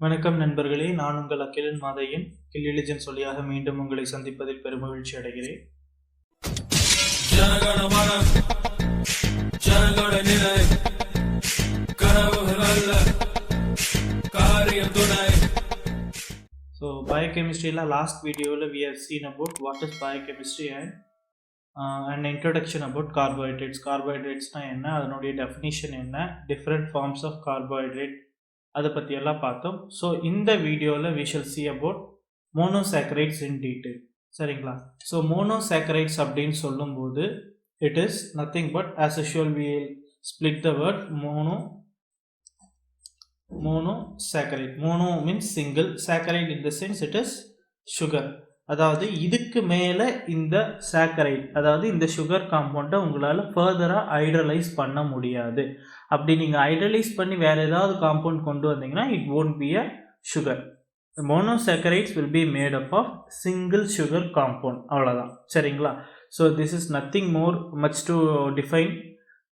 வணக்கம் நண்பர்களே, நான் உங்கள் அகிலன் மாதையன். கில்லிலிஜன் சொல்லியாக மீண்டும் உங்களை சந்திப்பதில் பெருமகிழ்ச்சி அடைகிறேன். So biochemistry last video we have seen about what is biochemistry and an introduction about carbohydrates. Carbohydrates na enna, adanodiya definition enna, different forms of carbohydrate அதை பற்றி எல்லாம் பார்த்தோம். ஸோ இந்த வீடியோவில் we shall see about monosaccharides in detail. சரிங்களா? So monosaccharides அப்படின்னு சொல்லும்போது it is nothing but, as usual we will split the word monosaccharide. Mono means single, saccharide in the sense it is sugar. அதாவது இதுக்கு மேலே இந்த சாக்கரைட், அதாவது இந்த sugar காம்பவுண்டை உங்களால் ஃபர்தராக ஹைட்ரலைஸ் பண்ண முடியாது. அப்படி நீங்கள் ஹைட்ரலைஸ் பண்ணி வேறு ஏதாவது காம்பவுண்ட் கொண்டு வந்தீங்கன்னா it won't be a sugar. Monosaccharides will be made up of single sugar compound. அவ்வளோதான். சரிங்களா? So this is nothing more much to define.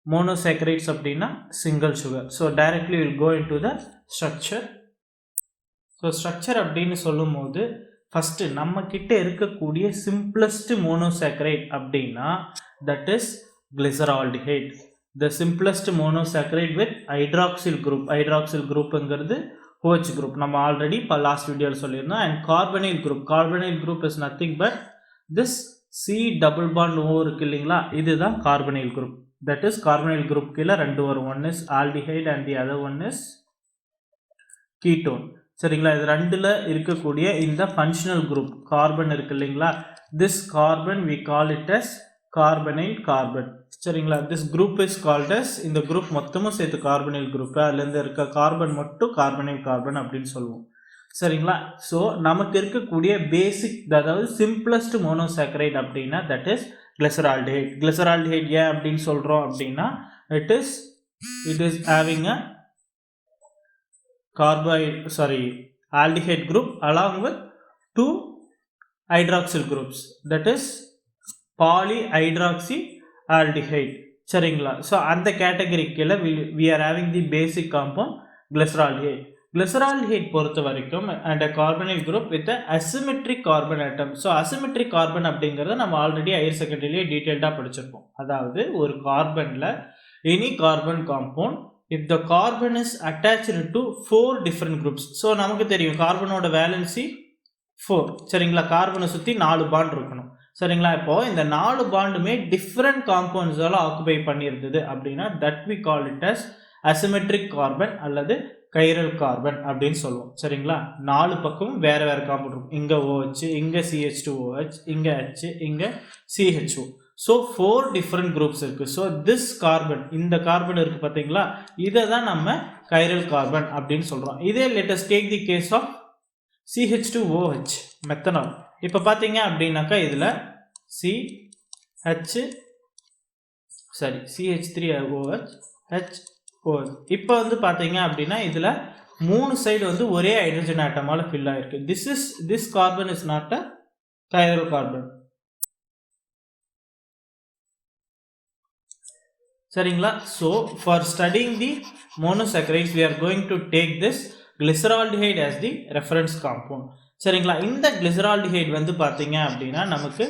Monosaccharides அப்படின்னா single sugar. So directly will go in to the structure. So structure அப்படின்னு சொல்லும் போது first நம்மக்கிட்ட இருக்கக்கூடிய simplest monosaccharide அப்படின்னா that is glyceraldehyde. The simplest monosaccharide with hydroxyl group. Hydroxyl குரூப்புங்கிறது OH group, நம்ம already இப்போ லாஸ்ட் வீடியோவில் சொல்லியிருந்தோம். And carbonyl group. Carbonyl group is nothing but this C double bond O இருக்கு இல்லைங்களா, இதுதான் carbonyl group. That is carbonyl group கீழே ரெண்டு வரும். One is aldehyde and the other one is ketone. சரிங்களா? இது ரெண்டில் இருக்கக்கூடிய இந்த ஃபங்க்ஷனல் குரூப் கார்பன் இருக்கு இல்லைங்களா, this carbon we call it as carbonyl carbon. சரிங்களா? This group is called as, இந்த குரூப் மொத்தமும் சேர்த்து கார்பனைல் குரூப், அதுலேருந்து இருக்க கார்பன் மட்டும் கார்பனைல் கார்பன் அப்படின்னு சொல்லுவோம். சரிங்களா? ஸோ நமக்கு இருக்கக்கூடிய பேசிக், அதாவது சிம்பிளஸ்ட் மோனோசாக்கரைட் அப்படின்னா தட் இஸ் கிளிசரால்டிஹைட். கிளிசரால்டிஹைட் ஏன் அப்படின்னு சொல்கிறோம் அப்படின்னா it is having a aldehyde group along with two hydroxyl groups, that is polyhydroxyaldehyde. சரிங்களா? ஸோ அந்த கேட்டகரிக்கில் we are having the basic compound glyceraldehyde. glyceraldehyde பொறுத்த வரைக்கும் and a carbonyl group with a asymmetric carbon atom. So asymmetric carbon அப்படிங்கிறத நம்ம already higher செகண்டரியிலே டீட்டெயில்டாக படிச்சிருப்போம். அதாவது ஒரு கார்பனில் any carbon compound if the carbon is attached to 4 different groups. So நமக்கு தெரியும் கார்பனோட வேலன்சி 4. சரிங்களா? கார்பனை சுற்றி 4 பாண்ட் இருக்கணும். சரிங்களா? இப்போது இந்த 4 பாண்டுமே டிஃப்ரெண்ட் காம்பவுண்ட்ஸால் ஆக்குபை பண்ணியிருந்தது அப்படின்னா that we call it as asymmetric carbon அல்லது கைரல் கார்பன் அப்படின்னு சொல்லுவோம். சரிங்களா? 4 பக்கமும் வேறு வேறு காம்பவுண்ட் இருக்கும். இங்கே OH, இங்கே CH2OH, இங்கே H, இங்கே CHO. ஸோ 4 டிஃப்ரெண்ட் குரூப்ஸ் இருக்குது. ஸோ திஸ் கார்பன், இந்த கார்பன் இருக்குது பார்த்தீங்களா, இதை தான் நம்ம கைரல் கார்பன் அப்படின்னு சொல்கிறோம். இதே let's take the case of CH2OH methanol. இப்போ பார்த்தீங்க அப்படின்னாக்கா இதில் CH3OH HOH. இப்போ வந்து பார்த்தீங்க அப்படின்னா இதில் 3 சைடு வந்து ஒரே ஹைட்ரஜன் ஆட்டமால் ஃபில் ஆகிருக்கு. This carbon is not a chiral carbon. சரிங்களா? So for studying the monosaccharides we are going to take this glyceraldehyde as the reference compound. சரிங்களா? இந்த glyceraldehyde வந்து பார்த்தீங்க அப்படின்னா நமக்கு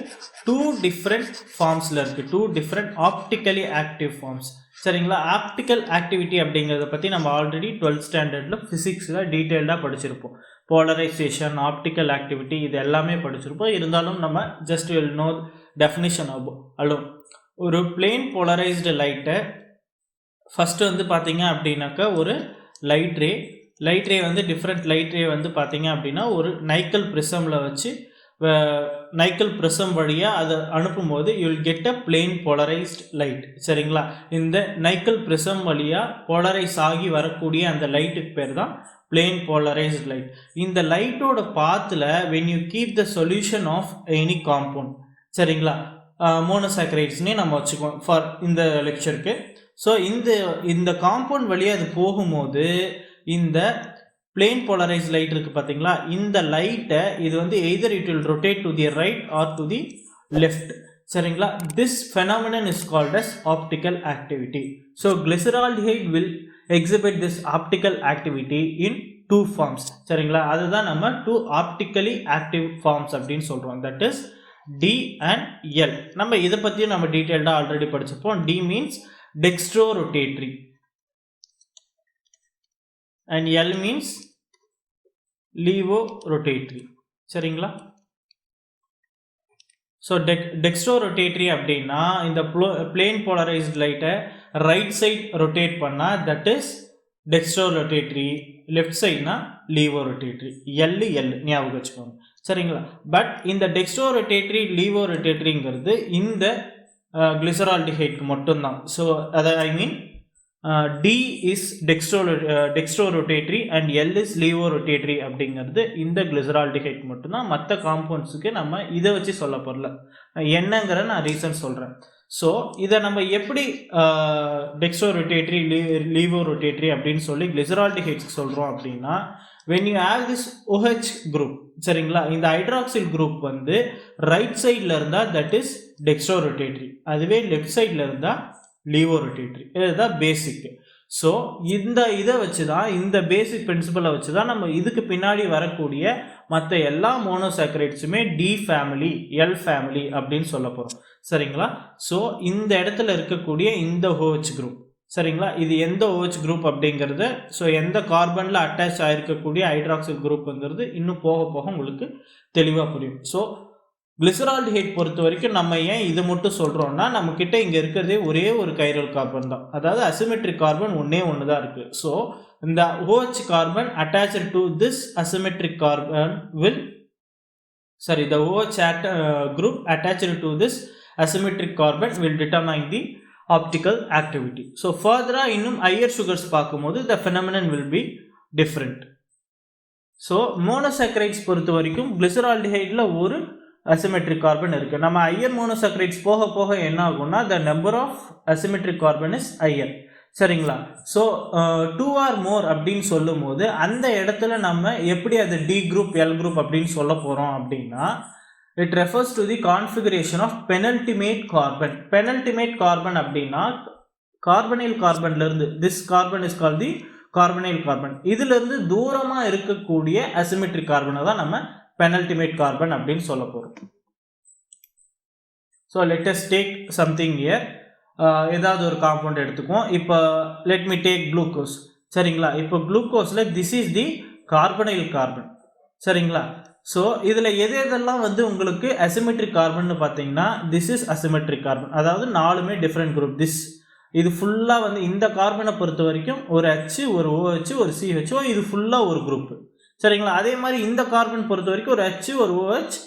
2 டிஃப்ரெண்ட் ஃபார்ம்ஸில் இருக்குது. 2 டிஃப்ரெண்ட் ஆப்டிக்கலி ஆக்டிவ் ஃபார்ம்ஸ். சரிங்களா? ஆப்டிக்கல் ஆக்டிவிட்டி அப்படிங்கிறத பற்றி நம்ம ஆல்ரெடி 12th ஸ்டாண்டர்டில் ஃபிசிக்ஸில் டீட்டெயில்டாக படிச்சிருப்போம். போலரைசேஷன், ஆப்டிக்கல் ஆக்டிவிட்டி, இது எல்லாமே படிச்சிருப்போம். இருந்தாலும் நம்ம just will know definition alone. ஒரு பிளேன் போலரைஸ்டு லைட்டை ஃபஸ்ட்டு வந்து பார்த்தீங்க அப்படின்னாக்கா ஒரு லைட் ரே வந்து டிஃப்ரெண்ட் லைட் ரே வந்து பார்த்தீங்க அப்படின்னா ஒரு நைக்கல் ப்ரிசமில் வச்சு நைக்கல் ப்ரிசம் வழியாக அதை அனுப்பும்போது you will get a plane polarised light. சரிங்களா? இந்த நைக்கல் ப்ரிசம் வழியாக போலரைஸ் ஆகி வரக்கூடிய அந்த லைட்டுக்கு பேர் தான் பிளேன் போலரைஸ்ட் லைட். இந்த லைட்டோட பாத்தில் when you keep the solution of any compound, சரிங்களா, மோனோசாக்கரைட்ஸ்னே நம்ம வச்சுக்குவோம் ஃபார் இந்த லெக்சருக்கு. ஸோ இந்த காம்பவுண்ட் வழியாக அது போகும்போது இந்த பிளேன் போலரைஸ் லைட் இருக்குது பார்த்தீங்களா, இந்த லைட்டை இது வந்து either it will rotate to the right or to the left. சரிங்களா? This phenomenon is called as optical activity. So glyceraldehyde will exhibit this optical activity in 2 forms. சரிங்களா, அதுதான் நம்ம 2 optically active forms அப்படின்னு சொல்றோம். that is D and L. நம்ம இதை பற்றியும் நம்ம டீட்டெயில்டாக ஆல்ரெடி படிச்சிருப்போம். D means dextrorotatory and L means levorotatory. சரிங்களா, ஸோ டெக்ஸ்ட்ரோரொட்டேட்டரி அப்படின்னா இந்த பிளேன் போலரைஸ்ட் லைட்டை ரைட் சைட் ரொட்டேட் பண்ணால் தட் இஸ் டெக்ஸ்ட்ரோரொட்டேட்டரி, லெஃப்ட் சைட்னா லீவோரொட்டேட்டரி. எல் ஞாபகம் வச்சுக்கோங்க. சரிங்களா, பட் இந்த டெக்ஸ்ட்ரோரொட்டேட்டரி லீவோரொட்டேட்டரிங்கிறது இந்த கிளிசரால்டிஹைட்க்கு மட்டும்தான். ஸோ அதை ஐ மீன் D is dextrorotatory and L is levorotatory அப்படிங்கிறது இந்த கிளிசரால்டிஹைட் மட்டும்தான். மற்ற காம்பவுண்ட்ஸுக்கு நம்ம இதை வச்சு சொல்ல போகிறல, என்னங்கிற நான் ரீசன் சொல்கிறேன். ஸோ இதை நம்ம எப்படி டெக்ஸ்ட்ரோரொட்டேட்டரி லீவோரொட்டேட்டரி அப்படின்னு சொல்லி கிளிசரால்டிஹைட்ஸ்க்கு சொல்கிறோம் அப்படின்னா, when you have this OH group, சரிங்களா, இந்த ஹைட்ராக்சில் குரூப் வந்து ரைட் சைடில் இருந்தால் தட் இஸ் டெக்ஸ்ட்ரோரொட்டேட்டரி, அதுவே லெஃப்ட் சைடில் இருந்தால் லீவோரொட்டேட்டரி. இதுதான் பேசிக். ஸோ இந்த இதை வச்சு தான், இந்த பேசிக் பிரின்சிபலை வச்சு தான் நம்ம இதுக்கு பின்னாடி வரக்கூடிய மற்ற எல்லா மோனோசாக்கரைட்ஸுமே டி ஃபேமிலி, எல் ஃபேமிலி அப்படின்னு சொல்ல போகிறோம். சரிங்களா, ஸோ இந்த இடத்துல இருக்கக்கூடிய இந்த OH குரூப், சரிங்களா, இது எந்த OH குரூப் அப்படிங்கிறது, ஸோ எந்த கார்பனில் அட்டாச் ஆகிருக்கக்கூடிய ஹைட்ராக்சில் குரூப்புங்கிறது இன்னும் போக போக உங்களுக்கு தெளிவாக புரியும். ஸோ கிளிசரால்டிஹைட் பொறுத்த வரைக்கும் நம்ம ஏன் இது மட்டும் சொல்கிறோம்னா, நம்மக்கிட்ட இங்கே இருக்கிறதே ஒரே ஒரு கைரல் கார்பன் தான், அதாவது அசிமெட்ரிக் கார்பன் ஒன்று தான் இருக்குது. ஸோ இந்த OH carbon attached to this asymmetric carbon will the OH group attached to this asymmetric carbon will determine the optical activity. So further இன்னும் higher sugars பார்க்கும்போது the phenomenon will be different. So monosaccharides பொறுத்த வரைக்கும் கிளிசரால்டிஹைடில் ஒரு asymmetric carbon இருக்குது. நம்ம higher monosaccharides போக போக என்ன ஆகும்னா the number of asymmetric carbon is higher. சரிங்களா, ஸோ 2 or more அப்படின்னு சொல்லும் போது அந்த இடத்துல நம்ம எப்படி அது டி குரூப் எல் குரூப் அப்படின்னு சொல்ல போகிறோம் அப்படின்னா, it refers to the configuration of penultimate carbon. penultimate carbon அப்படின்னா கார்பனைல் கார்பன்லேருந்து, this carbon is called the carbonyl carbon, இதிலிருந்து தூரமாக இருக்கக்கூடிய அசிமெட்ரிக் கார்பனை தான் நம்ம penultimate carbon அப்படின்னு சொல்ல போகிறோம். So let us take something here. ஏதாவது ஒரு காம்பவுண்ட் எடுத்துக்குவோம். இப்போ let me take glucose. சரிங்களா, இப்போ குளுக்கோஸில் this is the carbonyl carbon. சரிங்களா, ஸோ இதில் எதெல்லாம் வந்து உங்களுக்கு அசிமெட்ரிக் கார்பன் பார்த்தீங்கன்னா, this is asymmetric carbon, அதாவது 4மே டிஃப்ரெண்ட் குரூப். இது ஃபுல்லாக வந்து இந்த கார்பனை பொறுத்த வரைக்கும் ஒரு H, ஒரு OH, ஒரு CHO, இது ஃபுல்லாக ஒரு குரூப். சரிங்களா, அதே மாதிரி இந்த கார்பன் பொறுத்த வரைக்கும் ஒரு H, ஒரு OH,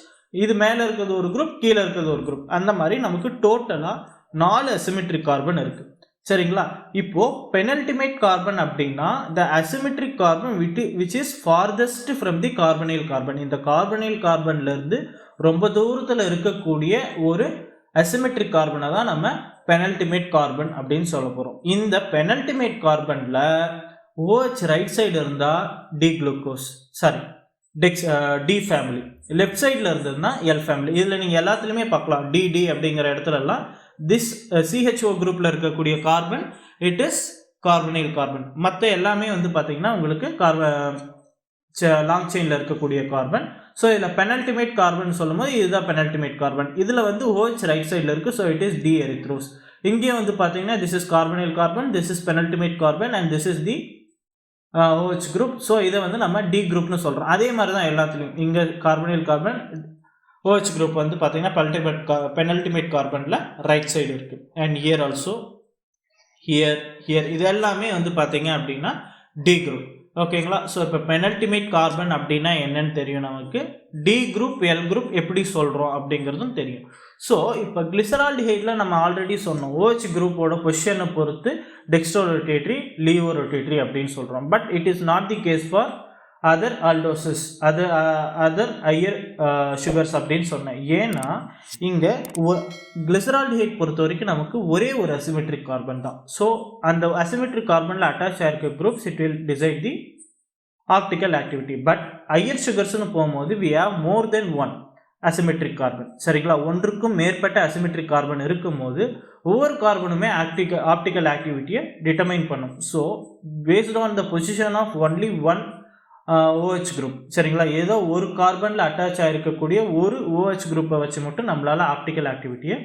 இது மேலே இருக்கிறது ஒரு குரூப், கீழே இருக்கிறது ஒரு குரூப். அந்த மாதிரி நமக்கு டோட்டலாக 4 அசிமெட்ரிக் கார்பன் இருக்குது. சரிங்களா, இப்போ பெனல்டிமேட் கார்பன் அப்படின்னா the asymmetric carbon which is farthest from the carbonyl carbon. இந்த கார்பனைல் கார்பன்லேருந்து ரொம்ப தூரத்தில் இருக்கக்கூடிய ஒரு அசிமெட்ரிக் கார்பனை தான் நம்ம பெனல்டிமேட் கார்பன் அப்படின்னு சொல்ல போகிறோம். இந்த பெனல்டிமேட் கார்பனில் OH ரைட் சைடு இருந்தால் D glucose, sorry D family, left சைடில் இருந்ததுன்னா எல் ஃபேமிலி. இதில் நீங்கள் எல்லாத்துலேயுமே பார்க்கலாம் டி அப்படிங்கிற இடத்துலலாம் திஸ் CHO குரூப்பில் இருக்கக்கூடிய carbon it is carbonyl carbon. மற்ற எல்லாமே வந்து பார்த்தீங்கன்னா உங்களுக்கு லாங் செயினில் இருக்கக்கூடிய கார்பன். ஸோ இதில் பெனல்டிமேட் கார்பன் சொல்லும் போது இதுதான் பெனல்டிமேட் கார்பன். இதில் வந்து OH ரைட் சைடில் இருக்குது, so it is D erythrose. இங்கேயும் வந்து பார்த்தீங்கன்னா this is carbonyl carbon, this is penultimate carbon and this is the OH group. So இதை வந்து நம்ம டி குரூப்னு சொல்கிறோம். அதே மாதிரி தான் எல்லாத்துலேயும் இங்கே கார்பனைல் கார்பன் OH குரூப் வந்து பார்த்தீங்கன்னா பெனல்டிமேட் கார்பனில் ரைட் சைடு இருக்குது. அண்ட் ஹியர் ஆல்சோ ஹியர் இது எல்லாமே வந்து பார்த்தீங்க அப்படின்னா டி குரூப். ஓகேங்களா, ஸோ இப்போ பெனல்டிமேட் கார்பன் அப்படின்னா என்னன்னு தெரியும் நமக்கு, டி குரூப் எல் குரூப் எப்படி சொல்கிறோம் அப்படிங்கிறதும் தெரியும். ஸோ இப்போ கிளிசரால்டிஹைடில் நம்ம ஆல்ரெடி சொன்னோம் OH குரூப்போட பொசிஷனை பொறுத்து டெக்ஸ்ட்ரோரொட்டேட்டரி, லீவோரொட்டேட்டரி அப்படின்னு சொல்கிறோம். But it is not the case for other aldoses, other higher sugars அப்படின்னு சொன்னேன். ஏன்னா இங்கே கிளிசரால்டிஹைட் பொறுத்த வரைக்கும் நமக்கு ஒரே ஒரு அசிமெட்ரிக் கார்பன் தான். ஸோ அந்த அசிமெட்ரிக் கார்பனில் அட்டாச் ஆகிருக்க groups it will decide the optical activity. But higher சுகர்ஸ்னு போகும்போது we have more then one asymmetric carbon. சரிங்களா, ஒன்றுக்கும் மேற்பட்ட அசிமெட்ரிக் கார்பன் இருக்கும்போது ஒவ்வொரு கார்பனுமே ஆப்டிக்கல் ஆக்டிவிட்டியை டிட்டர்மைன் பண்ணும். So based on the position of only one OH group. சரிங்களா, ஏதோ ஒரு கார்பனில் அட்டாச் ஆகிருக்கக்கூடிய ஒரு OH குரூப்பை வச்சு மட்டும் நம்மளால் ஆப்டிக்கல் ஆக்டிவிட்டியை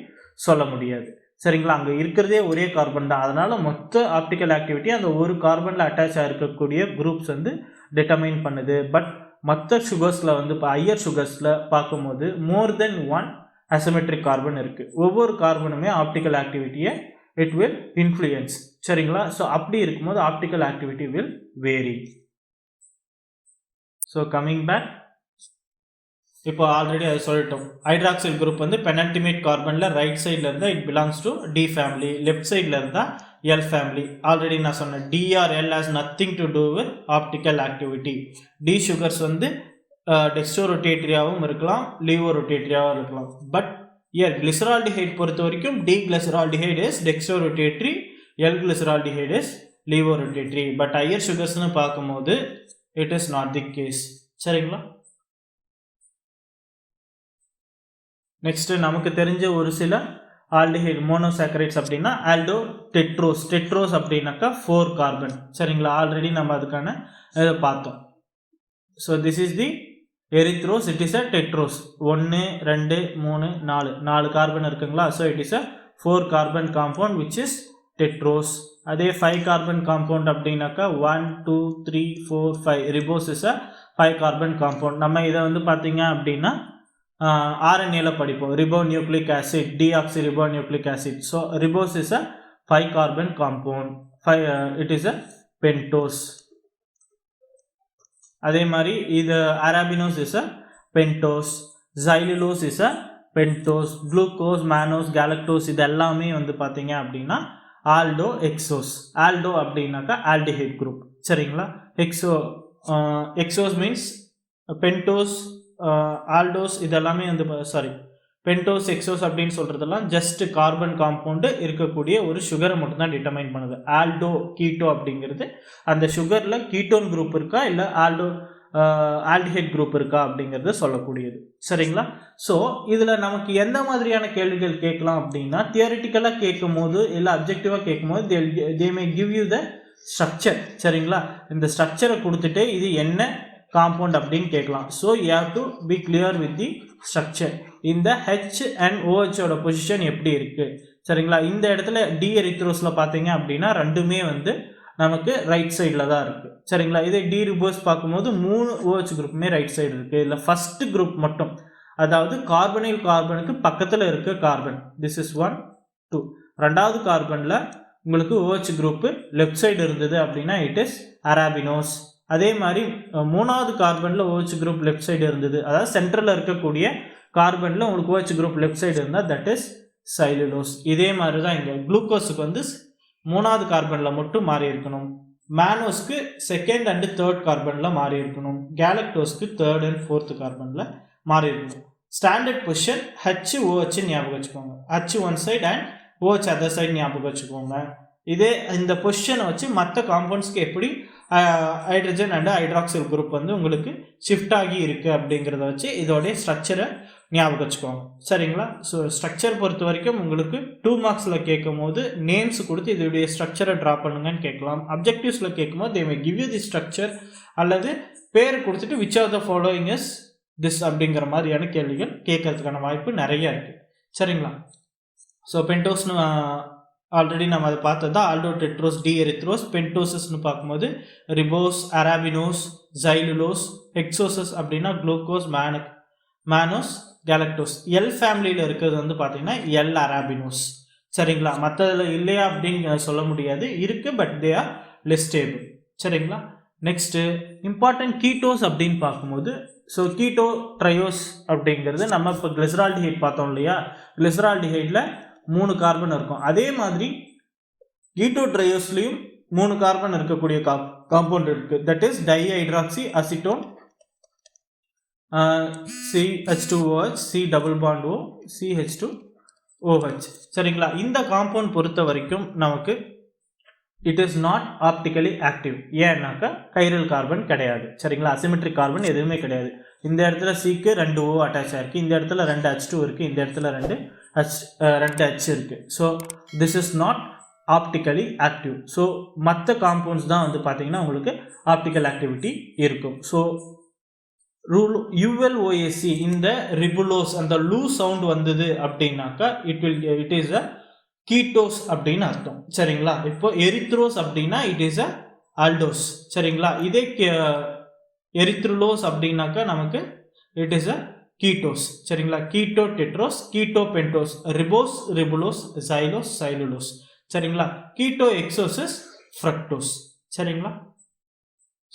சொல்ல முடியாது. சரிங்களா, அங்கே இருக்கிறதே ஒரே கார்பன் தான். அதனால் மொத்த ஆப்டிக்கல் ஆக்டிவிட்டி அந்த ஒரு கார்பனில் அட்டாச் ஆகிருக்கக்கூடிய குரூப்ஸ் வந்து டிட்டர்மைன் பண்ணுது. பட் மற்ற சுகர்ஸில் வந்து இப்போ ஹையர் சுகர்ஸில் பார்க்கும்போது மோர் தென் ஒன் அசிமெட்ரிக் கார்பன் இருக்குது. ஒவ்வொரு கார்பனுமே ஆப்டிக்கல் ஆக்டிவிட்டியை இட் வில் இன்ஃப்ளூயன்ஸ். சரிங்களா, ஸோ அப்படி இருக்கும்போது optical activity will vary. So coming back, இப்போ ஆல்ரெடி அதை சொல்லிட்டோம். ஹைட்ராக்சில் குரூப் வந்து பெனல்டிமேட் கார்பனில் ரைட் சைடில் இருந்தால் it belongs to D family, left சைடில் இருந்தால் எல் ஃபேமிலி. ஆல்ரெடி நான் சொன்னேன் D R L has nothing to do with optical activity. D sugars வந்து டெக்ஸ்டோ ரொட்டேட்ரியாகவும் இருக்கலாம், லீவோ ரொட்டேட்ரியாகவும் இருக்கலாம். பட் இயர் கிளிசரால்டிஹைட் பொறுத்த வரைக்கும் D glyceraldehyde is dextrorotatory, L glyceraldehyde is levorotatory. But higher சுகர்ஸ்னு பார்க்கும்போது it is not the case. சரிங்களா, next நமக்கு தெரிஞ்ச ஒரு சில ஆல்டிஹைட் மோனோசாக்கரைட்ஸ் அப்படின்னா ஆல்டோ டெட்ரோஸ். டெட்ரோஸ் அப்படின்னாக்கா 4 கார்பன். சரிங்களா, ஆல்ரெடி நம்ம அதுக்கான இதை பார்த்தோம். So this is the erythrose, it is a tetrose. 1 2 3 4 carbon இருக்குங்களா. So it is a 4 carbon compound which is tetrose. அதே 5 கார்பன் காம்பவுண்ட் அப்படின்னாக்கா 1 2 3 4 5 ribose is a 5 carbon compound. நம்ம இதை வந்து பார்த்தீங்க அப்படின்னா RNA படிப்போம், ribo nucleic acid, deoxy ribo nucleic acid. So ribose is a 5 carbon compound, it is a pentose. அதே மாதிரி இது arabinose is a pentose, xylulose is a pentose, glucose, mannose, galactose இது எல்லாமே வந்து பார்த்தீங்க அப்படின்னா ஆல்டோ எக்ஸோஸ். ஆல்டோ அப்படின்னாக்கா aldehyde group. சரிங்களா, எக்ஸோஸ் மீன்ஸ் பென்டோஸ், ஆல்டோஸ் இதெல்லாமே வந்து பென்டோஸ் எக்ஸோஸ் அப்படின்னு சொல்கிறதெல்லாம் ஜஸ்ட் கார்பன் காம்பவுண்டு இருக்கக்கூடிய ஒரு சுகரை மட்டும்தான் டிட்டர்மைன் பண்ணுது. ஆல்டோ கீட்டோ அப்படிங்கிறது அந்த சுகரில் கீட்டோன் குரூப் இருக்கா இல்லை ஆல்டிஹைட் குரூப் இருக்கா அப்படிங்கிறத சொல்லக்கூடியது. சரிங்களா, ஸோ இதில் நமக்கு எந்த மாதிரியான கேள்விகள் கேட்கலாம் அப்படின்னா, தியரிட்டிக்கலாக கேட்கும் போது இல்லை அப்ஜெக்டிவாக கேட்கும் போது they may give you the structure. சரிங்களா, இந்த ஸ்ட்ரக்சரை கொடுத்துட்டு இது என்ன காம்பவுண்ட் அப்படின்னு கேட்கலாம். So you have to be clear with the structure. இந்த H அண்ட் OHோட பொசிஷன் எப்படி இருக்குது. சரிங்களா, இந்த இடத்துல டி எரித்ரோஸில் பார்த்தீங்க அப்படின்னா ரெண்டுமே வந்து நமக்கு ரைட் சைடில் தான் இருக்குது. சரிங்களா, இதே டி ரிபோஸ் பார்க்கும்போது 3 OH குரூப்புமே ரைட் சைடு இருக்குது. இல்லை ஃபஸ்ட்டு குரூப் மட்டும், அதாவது கார்பனில் கார்பனுக்கு பக்கத்தில் இருக்க கார்பன், திஸ் இஸ் 1 2. ரெண்டாவது கார்பனில் உங்களுக்கு OH குரூப்பு லெஃப்ட் சைடு இருந்தது அப்படின்னா இட் இஸ் அரபினோஸ். அதே மாதிரி மூணாவது கார்பனில் OH குரூப் லெஃப்ட் சைடு இருந்தது, அதாவது சென்டரில் இருக்கக்கூடிய கார்பனில் உங்களுக்கு OH குரூப் லெஃப்ட் சைடு இருந்தால் தட் இஸ் சைலுலோஸ். இதே மாதிரி தான் இங்கே குளுக்கோஸுக்கு வந்து மூணாவது கார்பனில் மட்டும் மாறி இருக்கணும், மேனோஸ்க்கு செகண்ட் அண்டு தேர்ட் கார்பனில் மாறி இருக்கணும், கேலக்டோஸ்க்கு தேர்ட் அண்ட் ஃபோர்த் கார்பனில் மாறி இருக்கணும். ஸ்டாண்டர்ட் பொசிஷன் HOH ஞாபகம் வச்சுக்கோங்க, H one side and OH other side ஞாபகம் வச்சுக்கோங்க. இதே இந்த பொசிஷனை வச்சு மற்ற காம்பவுண்ட்ஸ்க்கு எப்படி ஹைட்ரஜன் அண்ட் ஹைட்ராக்சில் குரூப் வந்து உங்களுக்கு ஷிஃப்ட் ஆகி இருக்குது அப்படிங்கிறத வச்சு இதோடைய ஸ்ட்ரக்சரை ஞாபகம் வச்சுக்கோங்க. சரிங்களா, ஸோ ஸ்ட்ரக்சர் பொறுத்த வரைக்கும் உங்களுக்கு 2 மார்க்ஸில் கேட்கும் போது நேம்ஸ் கொடுத்து இதோடைய ஸ்ட்ரக்சரை ட்ரா பண்ணுங்கன்னு கேட்கலாம். அப்ஜெக்டிவ்ஸில் கேட்கும்போது they may give you the structure அல்லது பேர் கொடுத்துட்டு which are the following is this அப்படிங்கிற மாதிரியான கேள்விகள் கேட்கறதுக்கான வாய்ப்பு நிறைய இருக்குது. சரிங்களா, ஸோ பென்டோஸ்னு ஆல்ரெடி நம்ம அதை பார்த்தது தான், ஆல்டோ டெட்ரோஸ், டி எரித்ரோஸ். பென்டோசஸ்னு பார்க்கும்போது ரிபோஸ், அரபினோஸ், ஜைலுலோஸ். ஹெக்ஸோசஸ் அப்படின்னா குளுக்கோஸ், மேனோஸ், கேலக்டோஸ். எல் ஃபேமிலியில் இருக்கிறது வந்து பார்த்தீங்கன்னா எல் அரபினோஸ். சரிங்களா, மற்றதில் இல்லையா அப்படின்னு சொல்ல முடியாது, இருக்குது, but they are less stable. சரிங்களா, நெக்ஸ்ட்டு இம்பார்ட்டன்ட் கீட்டோஸ் அப்படின்னு பார்க்கும்போது, ஸோ கீட்டோ ட்ரையோஸ் அப்படிங்கிறது நம்ம இப்போ கிளிசரால்டிஹைட் பார்த்தோம் இல்லையா, கிளிசரால்டிஹைடில் 3 கார்பன் இருக்கும். அதே மாதிரி கீட்டோ ட்ரையோஸ்லையும் 3 கார்பன் இருக்கக்கூடிய காம்பவுண்ட் இருக்குது, that is dihydroxy acetone, CH2OH, C double bond O, CH2OH. சரிங்களா, இந்த காம்பவுண்ட் பொறுத்த வரைக்கும் நமக்கு it is not optically active. ஏன்னாக்கா கைரல் கார்பன் கிடையாது. சரிங்களா, அசிமெட்ரிக் கார்பன் எதுவுமே கிடையாது. இந்த இடத்துல சிக்கு 2 O அட்டாச் ஆகிருக்கு, இந்த இடத்துல 2 H2 இருக்குது, இந்த இடத்துல 2 H இருக்குது. So this is not optically active. So மற்ற காம்பவுண்ட்ஸ் தான் வந்து பார்த்தீங்கன்னா உங்களுக்கு ஆப்டிக்கல் ஆக்டிவிட்டி இருக்கும். ஸோ ULOAC இந்த ரிபுலோஸ் அந்த லூ சவுண்ட் வந்தது அப்படின்னாக்கா இட் இஸ் அ கீட்டோஸ் அப்படின்னு அர்த்தம். சரிங்களா? இப்போ எரித்ரோஸ் அப்படின்னா இட் இஸ் அ ஆல்டோஸ். சரிங்களா? இதே எரித்ருலோஸ் அப்படின்னாக்கா நமக்கு இட் இஸ் அ கீட்டோஸ். சரிங்களா? Ketotetrose, ketopentose, ribose, ribulose, xylose, xylulose. சரிங்களா? Ketohexoses, fructose. சரிங்களா?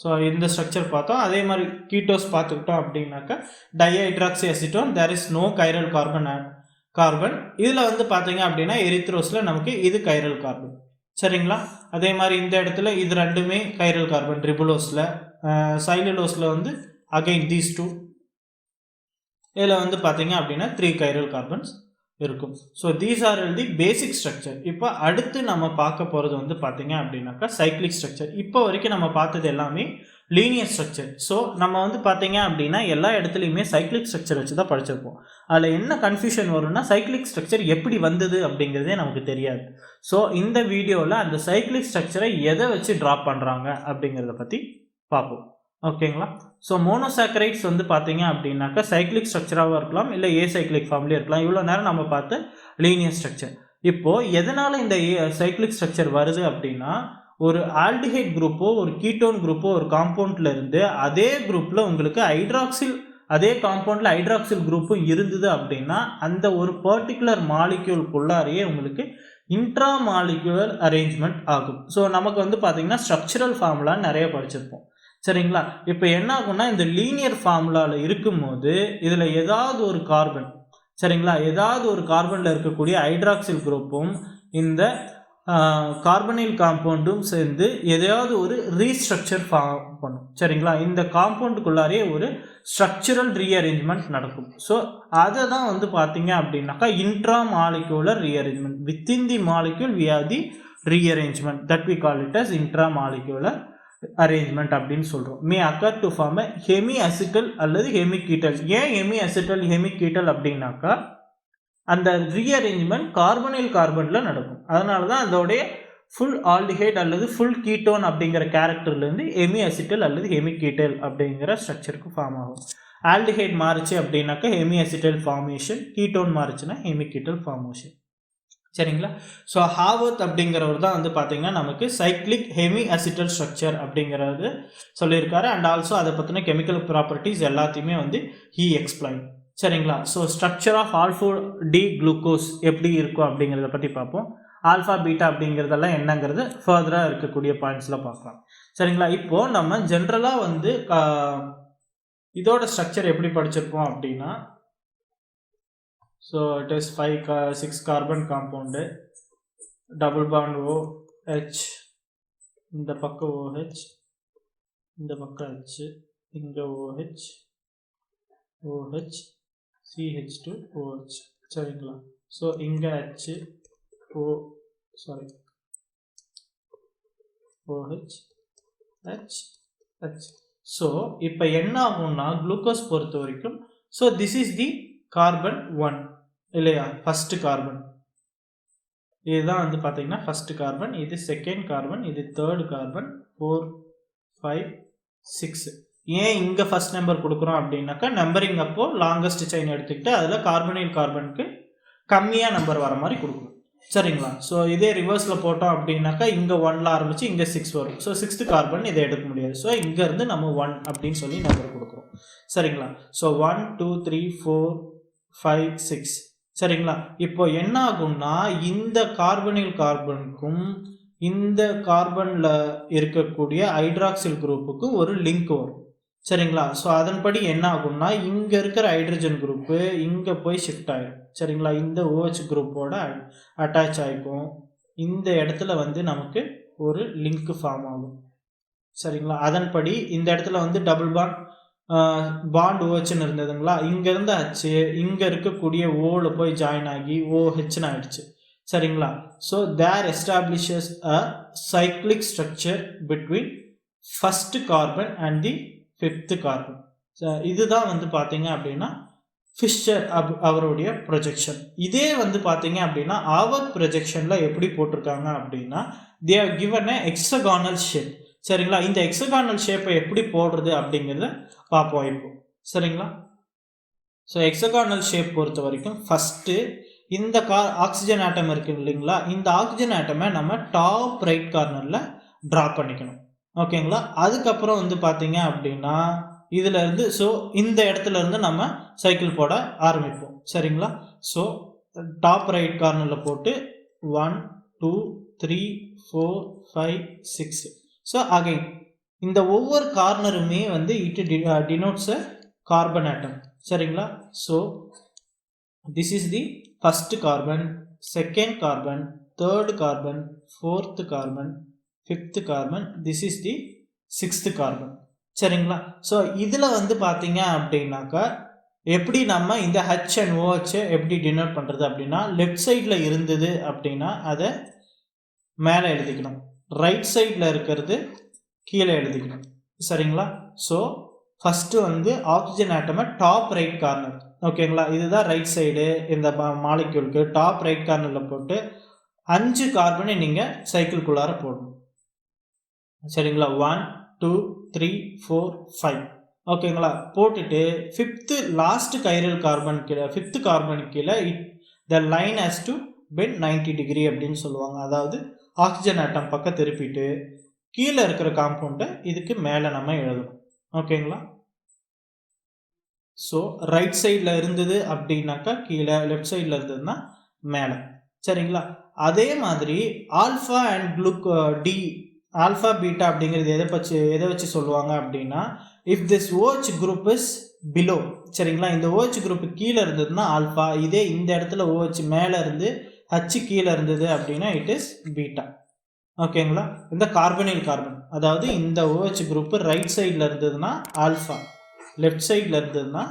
ஸோ இந்த ஸ்ட்ரக்சர் பார்த்தோம். அதே மாதிரி கீட்டோஸ் பார்த்துக்கிட்டோம் அப்படின்னாக்கா dihydroxy acetone, there is no chiral carbon. இதில் வந்து பார்த்தீங்க அப்படின்னா எரித்ரோஸில் நமக்கு இது கைரல் கார்பன். சரிங்களா? அதே மாதிரி இந்த இடத்துல இது ரெண்டுமே கைரல் கார்பன் ரிபுலோஸில். சைலுலோஸில் வந்து அகைன் தீஸ் டூ. இதில் வந்து பார்த்தீங்க அப்படின்னா 3 கைரல் கார்பன்ஸ் இருக்கும். So these are the basic structure. இப்போ அடுத்து நம்ம பார்க்க போகிறது வந்து பார்த்தீங்க அப்படின்னாக்கா சைக்ளிக் ஸ்ட்ரக்சர். இப்போ வரைக்கும் நம்ம பார்த்தது எல்லாமே லீனியர் ஸ்ட்ரக்சர். ஸோ நம்ம வந்து பார்த்தீங்க அப்படின்னா எல்லா இடத்துலையுமே சைக்ளிக் ஸ்ட்ரக்சர் வச்சு தான் படிச்சிருப்போம். அதில் என்ன கன்ஃபியூஷன் வரும்னா சைக்ளிக் ஸ்ட்ரக்சர் எப்படி வந்தது அப்படிங்கிறதே நமக்கு தெரியாது. ஸோ இந்த வீடியோவில் அந்த சைக்ளிக் ஸ்ட்ரக்சரை எதை வச்சு ட்ரா பண்ணுறாங்க அப்படிங்கிறத பற்றி பார்ப்போம். ஓகேங்களா? ஸோ மோனோசாக்கரைட்ஸ் வந்து பார்த்தீங்க அப்படின்னாக்கா சைக்ளிக் ஸ்ட்ரக்சராகவும் இருக்கலாம், இல்லை ஏசைக்ளிக் ஃபார்ம்லேயும் இருக்கலாம். இவ்வளோ நேரம் நம்ம பார்த்து லீனியர் ஸ்ட்ரக்சர். இப்போது எதனால் இந்த சைக்ளிக் ஸ்ட்ரக்சர் வருது அப்படின்னா ஒரு ஆல்டிஹைட் குரூப்போ ஒரு கீட்டோன் குரூப்போ ஒரு காம்பவுண்டில் இருந்து அதே குரூப்பில் உங்களுக்கு அதே காம்பவுண்டில் ஹைட்ராக்சில் குரூப்பும் இருந்தது அப்படின்னா அந்த ஒரு பர்டிகுலர் மாலிக்யூல்குள்ளாரையே உங்களுக்கு இன்ட்ரா மாலிக்யூலர் அரேஞ்ச்மெண்ட் ஆகும். ஸோ நமக்கு வந்து பார்த்தீங்கன்னா ஸ்ட்ரக்சரல் ஃபார்முலான்னு நிறைய படிச்சிருப்போம். சரிங்களா? இப்போ என்ன ஆகும்னா இந்த லீனியர் ஃபார்முலாவில் இருக்கும்போது இதில் ஏதாவது ஒரு கார்பன், சரிங்களா, ஏதாவது ஒரு கார்பனில் இருக்கக்கூடிய ஹைட்ராக்சில் குரூப்பும் இந்த கார்பனில் காம்பவுண்டும் சேர்ந்து எதையாவது ஒரு ரீஸ்ட்ரக்சர் ஃபார்ம் பண்ணும். சரிங்களா? இந்த காம்பவுண்டுக்குள்ளாரே ஒரு ஸ்ட்ரக்சரல் ரீஅரேஞ்ச்மெண்ட் நடக்கும். ஸோ அதை தான் வந்து பார்த்தீங்க அப்படின்னாக்கா intramolecular rearrangement. Within the molecule we have the rearrangement that we call it as intramolecular arrangement அப்படின்னு சொல்கிறோம். May occur to form hemiacetal அல்லது ஹெமிகீட்டல். ஏன் ஹெமி அசிட்டல் ஹெமிகீட்டல் அப்படின்னாக்கா அந்த ரீஅரேஞ்ச்மெண்ட் கார்பனில் நடக்கும். அதனால தான் அதோடைய ஃபுல் ஆல்டிஹைட் அல்லது ஃபுல் கீட்டோன் அப்படிங்கிற கேரக்டர்லேருந்து ஹெமி அசிட்டல் அல்லது ஹெமிகீட்டல் அப்படிங்கிற ஸ்ட்ரக்சருக்கு ஃபார்ம் ஆகும். ஆல்டிஹைட் மாறுச்சு அப்படின்னாக்கா ஹெமி அசிட்டல் ஃபார்மேஷன், கீட்டோன் மாறுச்சுன்னா ஹெமிகீட்டல் ஃபார்மேஷன். சரிங்களா? ஸோ ஹாவர்த் அப்படிங்கிறவர் தான் வந்து பார்த்தீங்கன்னா நமக்கு சைக்ளிக் ஹெமி அசிட்டல் ஸ்ட்ரக்சர் அப்படிங்கிறது சொல்லியிருக்காரு. அண்ட் ஆல்சோ அதை பற்றின கெமிக்கல் ப்ராப்பர்ட்டிஸ் எல்லாத்தையுமே வந்து ஹீ எக்ஸ்பிளைன். சரிங்களா? So structure of alpha D glucose எப்படி இருக்கும் அப்படிங்கிறத பற்றி பார்ப்போம். ஆல்ஃபா பீட்டா அப்படிங்கிறதெல்லாம் என்னங்கிறது ஃபர்தராக இருக்கக்கூடிய பாயிண்ட்ஸில் பார்க்கலாம். சரிங்களா? இப்போது நம்ம ஜென்ரலாக வந்து இதோட ஸ்ட்ரக்சர் எப்படி படிச்சிருப்போம் அப்படின்னா so it is 6 carbon compound, double bond OH, இந்த பக்கம் OH, இந்த பக்கம் H, இங்க OH, OH, CH2 OH. சரிங்களா? ஸோ இங்க H, OH, H, H. So இப்போ என்ன ஆகும்னா குளுக்கோஸ் பொறுத்த வரைக்கும் so this is the carbon 1 இல்லையா, ஃபர்ஸ்ட் கார்பன். இதுதான் வந்து பார்த்தீங்கன்னா ஃபர்ஸ்ட் கார்பன், இது செகண்ட் கார்பன், இது தேர்ட் கார்பன், 4, 5, 6. ஏன் இங்கே ஃபர்ஸ்ட் நம்பர் கொடுக்குறோம் அப்படின்னாக்கா நம்பரிங் அப்போ லாங்கஸ்ட் செயின் எடுத்துக்கிட்டு அதில் கார்பனைல் கார்பனுக்கு கம்மியாக நம்பர் வர மாதிரி கொடுக்கணும். சரிங்களா? ஸோ இதே ரிவர்ஸில் போட்டோம் அப்படின்னாக்கா இங்கே 1ல் ஆரம்பித்து இங்கே 6 வரும். ஸோ 6th கார்பன் இதை எடுக்க முடியாது. ஸோ இங்கேருந்து நம்ம 1 அப்படின்னு சொல்லி நம்பர் கொடுக்குறோம். சரிங்களா? ஸோ 1, 2, 3, 4, 5, 6. சரிங்களா? இப்போ என்ன ஆகும்னா இந்த கார்பனில் கார்பனுக்கும் இந்த கார்பனில் இருக்கக்கூடிய ஹைட்ராக்சில் குரூப்புக்கும் ஒரு லிங்க் வரும். சரிங்களா? ஸோ அதன்படி என்ன ஆகும்னா இங்கே இருக்கிற ஹைட்ரஜன் குரூப்பு இங்கே போய் ஷிஃப்ட் ஆகிடும். சரிங்களா? இந்த OH குரூப்போட அட்டாச் ஆகிக்கும். இந்த இடத்துல வந்து நமக்கு ஒரு லிங்க் ஃபார்ம் ஆகும். சரிங்களா? அதன்படி இந்த இடத்துல வந்து டபுள் பாண்ட் OHன்னு இருந்ததுங்களா, இங்கேருந்து H இங்கே இருக்கக்கூடிய ஓவில் போய் ஜாயின் ஆகி OHன்னு ஆயிடுச்சு. சரிங்களா? So there establishes a cyclic structure between first carbon and the 5th carbon. இதுதான் வந்து பார்த்தீங்க அப்படின்னா ஃபிஷர் அவருடைய ப்ரொஜெக்ஷன். இதே வந்து பார்த்தீங்க அப்படின்னா அவர் ப்ரொஜெக்ஷனில் எப்படி போட்டிருக்காங்க அப்படின்னா they are given a hexagonal shape. சரிங்களா, இந்த எக்ஸகானல் ஷேப்பை எப்படி போடுறது அப்படிங்கிறத பார்ப்போம் இப்போ. சரிங்களா, ஸோ எக்ஸகானல் ஷேப் பொறுத்த வரைக்கும் ஃபஸ்ட்டு இந்த ஆக்சிஜன் ஆட்டம் இருக்கு இல்லைங்களா, இந்த ஆக்சிஜன் ஆட்டமை நம்ம டாப் ரைட் கார்னரில் ட்ரா பண்ணிக்கணும். ஓகேங்களா, அதுக்கப்புறம் வந்து பார்த்தீங்க அப்படின்னா இதில் இருந்து ஸோ இந்த இடத்துல இருந்து நம்ம சைக்கிள் போட ஆரம்பிப்போம். சரிங்களா, ஸோ டாப் ரைட் கார்னரில் போட்டு 1 2 3 4 5 6. ஸோ அகைன் இந்த ஒவ்வொரு கார்னருமே வந்து it denotes a carbon atom. சரிங்களா, so this is the first carbon, second carbon, third carbon, fourth carbon, fifth carbon, this is the sixth carbon. சரிங்களா, ஸோ இதில் வந்து பார்த்தீங்க அப்படின்னாக்கா எப்படி நம்ம இந்த ஹச் அண்ட் ஓஹெச் எப்படி டினோட் பண்ணுறது அப்படின்னா லெஃப்ட் சைடில் இருந்தது அப்படின்னா அதை மேலே எழுதிக்கணும், ரைட் சைடில் இருக்கிறது கீழே எழுதிக்கணும். சரிங்களா, ஸோ ஃபஸ்ட்டு வந்து ஆக்சிஜன் ஆட்டமை டாப் ரைட் கார்னர். ஓகேங்களா, இதுதான் ரைட் சைடு இந்த மாலிக்யூலுக்கு டாப் ரைட் கார்னரில் போட்டு 5 கார்பனை நீங்கள் சைக்கிள்குள்ளார போடணும். சரிங்களா, 1 2 3 4 5. ஓகேங்களா, போட்டுட்டு ஃபிஃப்த்து லாஸ்ட் கைரல் கார்பன் கீழே ஃபிஃப்த்து கார்பன் கீழே the line has to bend 90 degree அப்படின்னு சொல்லுவாங்க. அதாவது ஆக்சிஜன் ஆட்டம் பக்கம் திருப்பிட்டு கீழே இருக்கிற காம்பவுண்டை இதுக்கு மேலே நம்ம எழுதணும். ஓகேங்களா, ஸோ ரைட் சைடில் இருந்தது அப்படின்னாக்கா கீழே, லெஃப்ட் சைடில் இருந்ததுன்னா மேலே. சரிங்களா, அதே மாதிரி alpha and D alpha beta அப்படிங்கிறது எதை வச்சு சொல்லுவாங்க அப்படின்னா if this OH group is below. சரிங்களா, இந்த OH குரூப் கீழே இருந்ததுன்னா ஆல்ஃபா, இதே இந்த இடத்துல OH மேலே இருந்து H கீழே இருந்தது அப்படின்னா இட் இஸ் பீட்டா. ஓகேங்களா, இந்த கார்பனில் கார்பன் அதாவது இந்த OH குரூப் ரைட் சைடில் இருந்ததுன்னா ஆல்ஃபா, லெஃப்ட் சைடில் இருந்ததுன்னா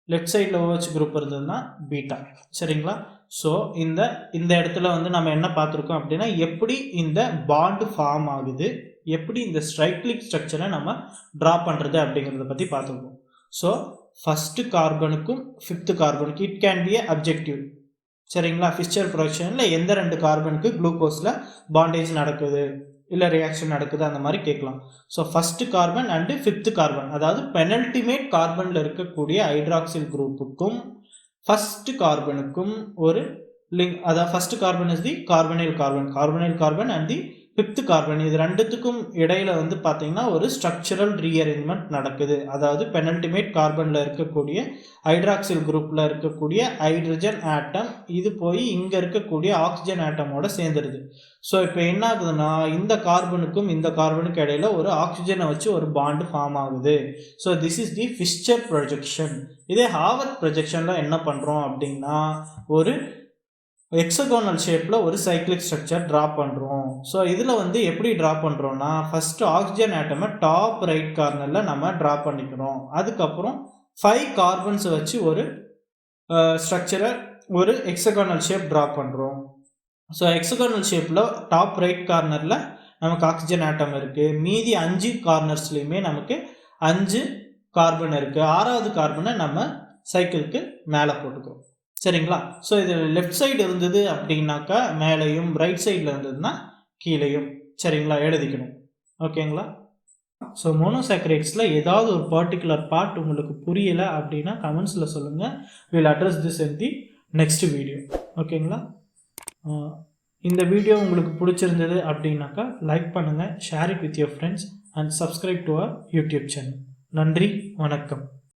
லெஃப்ட் சைடில் OH குரூப் இருந்ததுன்னா பீட்டா. சரிங்களா, ஸோ இந்த இடத்துல வந்து நம்ம என்ன பார்த்துருக்கோம் அப்படின்னா எப்படி இந்த பாண்டு ஃபார்ம் ஆகுது, எப்படி இந்த சைக்ளிக் ஸ்ட்ரக்சரை நம்ம ட்ரா பண்ணுறது அப்படிங்கிறத பற்றி பார்த்துருக்கோம். ஸோ ஃபஸ்ட்டு கார்பனுக்கும் ஃபிஃப்த்து கார்பனுக்கு it can be a objective. சரிங்களா, ஃபிஷர் ப்ரொடக்ஷனில் எந்த 2 கார்பனுக்கு குளுக்கோஸில் பாண்டேஜ் நடக்குது இல்லை ரியாக்ஷன் நடக்குது அந்த மாதிரி கேட்கலாம். So first carbon and fifth carbon அதாவது பெனல்டிமேட் கார்பனில் இருக்கக்கூடிய ஹைட்ராக்சில் குரூப்புக்கும் ஃபஸ்ட்டு கார்பனுக்கும் ஒரு லிங்க். அதாவது first carbon is the carbonyl carbon and the fifth carbon, இது ரெண்டுத்துக்கும் இடையில வந்து பார்த்தீங்கன்னா ஒரு ஸ்ட்ரக்சரல் ரீஅரேஞ்ச்மெண்ட் நடக்குது. அதாவது பெனல்டிமேட் கார்பனில் இருக்கக்கூடிய ஹைட்ராக்சில் குரூப்பில் இருக்கக்கூடிய ஹைட்ரஜன் ஆட்டம் இது போய் இங்கே இருக்கக்கூடிய ஆக்சிஜன் ஆட்டமோட சேர்ந்துருது. ஸோ இப்போ என்ன ஆகுதுன்னா இந்த கார்பனுக்கும் இந்த கார்பனுக்கு இடையில ஒரு ஆக்சிஜனை வச்சு ஒரு பாண்டு ஃபார்ம் ஆகுது. So this is the Fischer projection. இதே ஹார்வர்ட் ப்ரொஜெக்ஷனில் என்ன பண்ணுறோம் அப்படின்னா ஒரு எக்ஸகோனல் ஷேப்பில் ஒரு சைக்ளிக் ஸ்ட்ரக்சர் ட்ரா பண்ணுறோம். ஸோ இதில் வந்து எப்படி ட்ரா பண்ணுறோன்னா ஃபஸ்ட்டு ஆக்சிஜன் ஆட்டமை டாப் ரைட் கார்னரில் நம்ம ட்ரா பண்ணிக்கிறோம். அதுக்கப்புறம் 5 கார்பன்ஸை வச்சு ஒரு ஸ்ட்ரக்சரை ஒரு எக்ஸகோனல் ஷேப் ட்ரா பண்ணுறோம். ஸோ எக்ஸகோனல் ஷேப்பில் டாப் ரைட் கார்னரில் நமக்கு ஆக்சிஜன் ஆட்டம் இருக்குது, மீதி 5 கார்னர்ஸ்லேயுமே நமக்கு 5 கார்பன் இருக்குது. 6வது கார்பனை நம்ம சைக்கிளுக்கு மேலே போட்டுக்கிறோம். சரிங்களா, ஸோ இது லெஃப்ட் சைடு இருந்தது அப்படின்னாக்கா மேலேயும், ரைட் சைடில் இருந்ததுன்னா கீழேயும். சரிங்களா, எழுதிக்கணும். ஓகேங்களா, ஸோ மோனோசாக்கரைட்ஸில் ஏதாவது ஒரு பர்டிகுலர் பார்ட் உங்களுக்கு புரியலை அப்படின்னா கமெண்ட்ஸில் சொல்லுங்கள். Will address this in the next video. ஓகேங்களா, இந்த வீடியோ உங்களுக்கு பிடிச்சிருந்தது அப்படின்னாக்கா லைக் பண்ணுங்கள், share it with your friends and subscribe to our YouTube channel. நன்றி, வணக்கம்.